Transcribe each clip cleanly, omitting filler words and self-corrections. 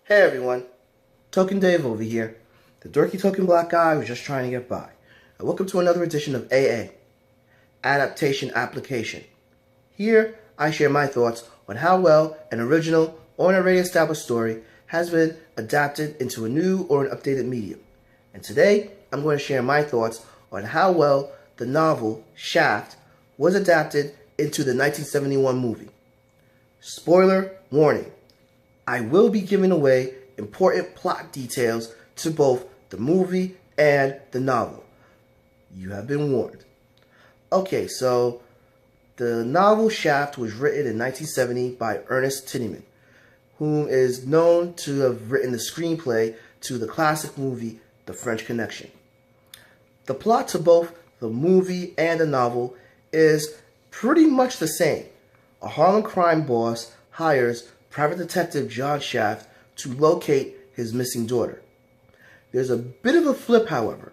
Hey everyone, Token Dave over here, the dorky token black guy who's just trying to get by. And welcome to another edition of AA, Adaptation Application. Here, I share my thoughts on how well an original or an already established story has been adapted into a new or an updated medium. And today, I'm going to share my thoughts on how well the novel Shaft was adapted into the 1971 movie. Spoiler warning. I will be giving away important plot details to both the movie and the novel. You have been warned. Okay, so the novel Shaft was written in 1970 by Ernest Tineman, whom is known to have written the screenplay to the classic movie The French Connection. The plot to both the movie and the novel is pretty much the same. A Harlem crime boss hires Private Detective John Shaft to locate his missing daughter. There's a bit of a flip, however.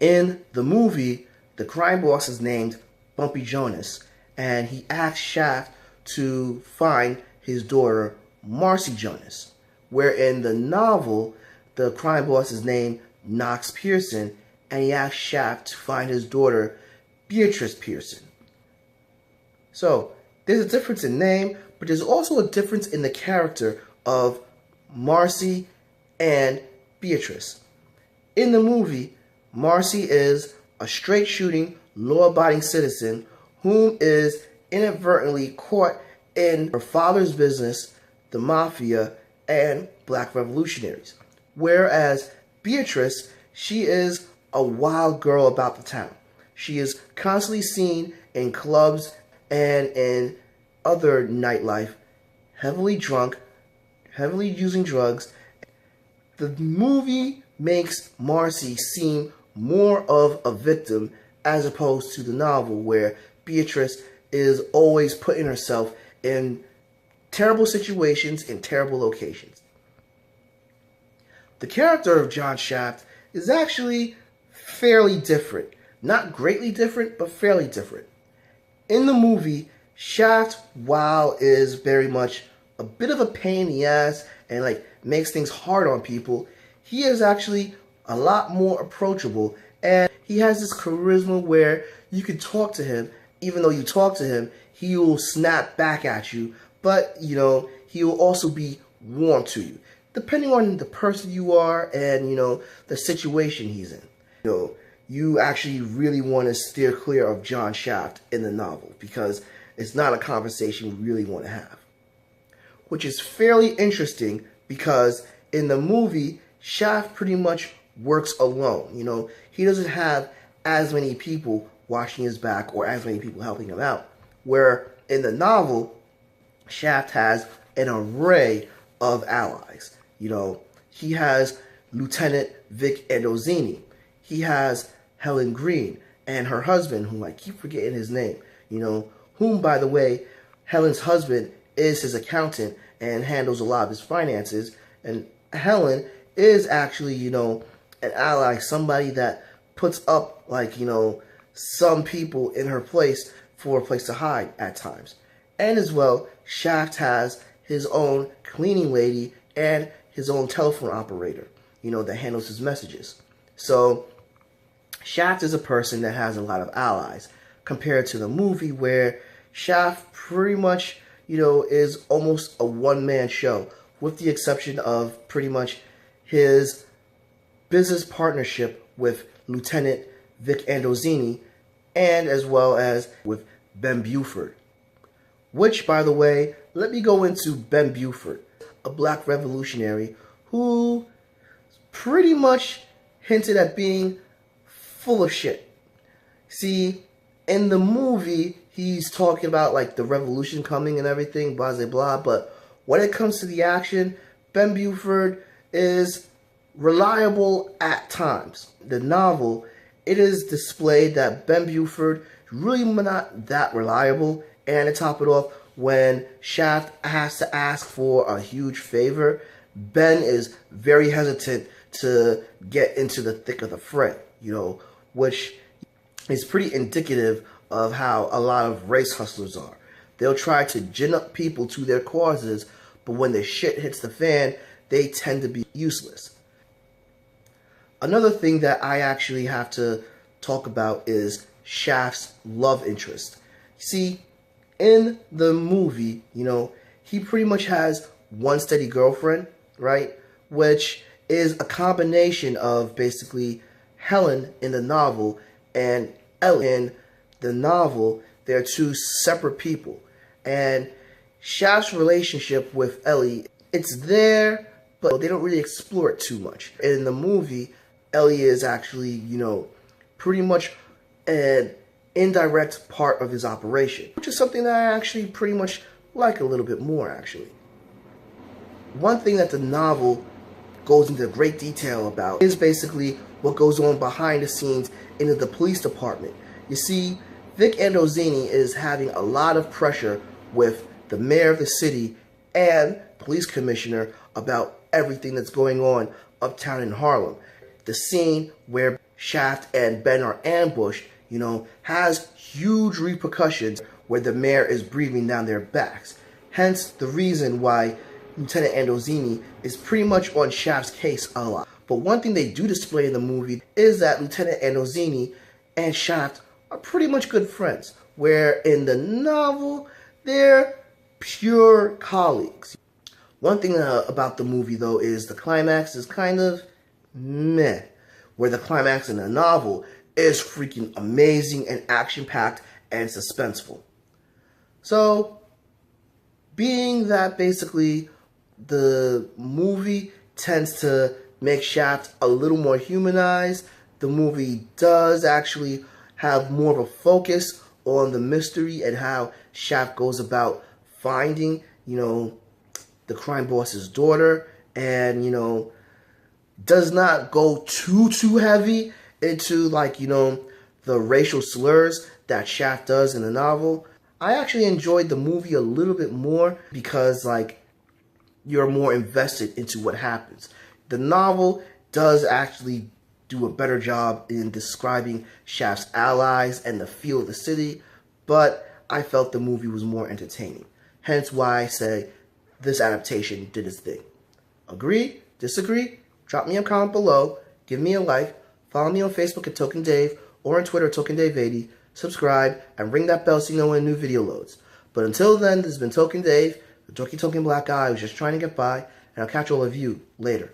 In the movie, the crime boss is named Bumpy Jonas, and he asks Shaft to find his daughter, Marcy Jonas. Where in the novel, the crime boss is named Knox Pearson, and he asks Shaft to find his daughter, Beatrice Pearson. So, there's a difference in name, but there's also a difference in the character of Marcy and Beatrice. In the movie, Marcy is a straight-shooting, law-abiding citizen whom is inadvertently caught in her father's business, the mafia, and black revolutionaries. Whereas Beatrice, she is a wild girl about the town. She is constantly seen in clubs and in other nightlife, heavily drunk, heavily using drugs. The movie makes Marcy seem more of a victim as opposed to the novel, where Beatrice is always putting herself in terrible situations in terrible locations. The character of John Shaft is actually fairly different. Not greatly different, but fairly different. In the movie, Shaft, while is very much a bit of a pain in the ass and makes things hard on people, he is actually a lot more approachable, and he has this charisma where you can talk to him. Even though you talk to him, he will snap back at you, but he will also be warm to you, depending on the person you are and the situation he's in. You actually really want to steer clear of John Shaft in the novel, because it's not a conversation you really want to have. Which is fairly interesting, because in the movie, Shaft pretty much works alone. He doesn't have as many people watching his back or as many people helping him out. Where in the novel, Shaft has an array of allies. He has Lieutenant Vic Andozini. He has Helen Green and her husband, whom I keep forgetting his name, whom, by the way, Helen's husband is his accountant and handles a lot of his finances. And Helen is actually, an ally, somebody that puts up, some people in her place for a place to hide at times. And as well, Shaft has his own cleaning lady and his own telephone operator, that handles his messages. So Shaft is a person that has a lot of allies, compared to the movie, where Shaft pretty much, is almost a one-man show, with the exception of pretty much his business partnership with Lieutenant Vic Andozini, and as well as with Ben Buford. Which, by the way, let me go into Ben Buford, a black revolutionary who pretty much hinted at being full of shit. See, in the movie, he's talking about the revolution coming and everything, blah, blah, blah, but when it comes to the action, Ben Buford is reliable at times. The novel, it is displayed that Ben Buford is really not that reliable, and to top it off, when Shaft has to ask for a huge favor, Ben is very hesitant to get into the thick of the fray, which is pretty indicative of how a lot of race hustlers are. They'll try to gin up people to their causes, but when the shit hits the fan, they tend to be useless. Another thing that I actually have to talk about is Shaft's love interest. See, in the movie, he pretty much has one steady girlfriend, right? Which is a combination of basically Helen in the novel and Ellie in the novel. They're two separate people. And Shaft's relationship with Ellie, it's there, but they don't really explore it too much. In the movie, Ellie is actually, pretty much an indirect part of his operation, which is something that I actually pretty much like a little bit more, actually. One thing that the novel goes into great detail about is basically what goes on behind the scenes in the police department. You see, Vic Andozini is having a lot of pressure with the mayor of the city and police commissioner about everything that's going on uptown in Harlem. The scene where Shaft and Ben are ambushed, has huge repercussions where the mayor is breathing down their backs. Hence the reason why Lieutenant Andozini is pretty much on Shaft's case a lot. But one thing they do display in the movie is that Lieutenant Andozini and Shaft are pretty much good friends, where in the novel, they're pure colleagues. One thing about the movie, though, is the climax is kind of meh, where the climax in the novel is freaking amazing and action-packed and suspenseful. So, being that basically the movie tends to make Shaft a little more humanized, the movie does actually have more of a focus on the mystery and how Shaft goes about finding, the crime boss's daughter, and, does not go too heavy into, the racial slurs that Shaft does in the novel. I actually enjoyed the movie a little bit more because, you're more invested into what happens. The novel does actually do a better job in describing Shaft's allies and the feel of the city, but I felt the movie was more entertaining. Hence why I say this adaptation did its thing. Agree? Disagree? Drop me a comment below, give me a like, follow me on Facebook at Token Dave or on Twitter at Token Dave 80, subscribe, and ring that bell so you know when a new video loads. But until then, this has been Token Dave, the dorky token black guy who's just trying to get by, and I'll catch all of you later.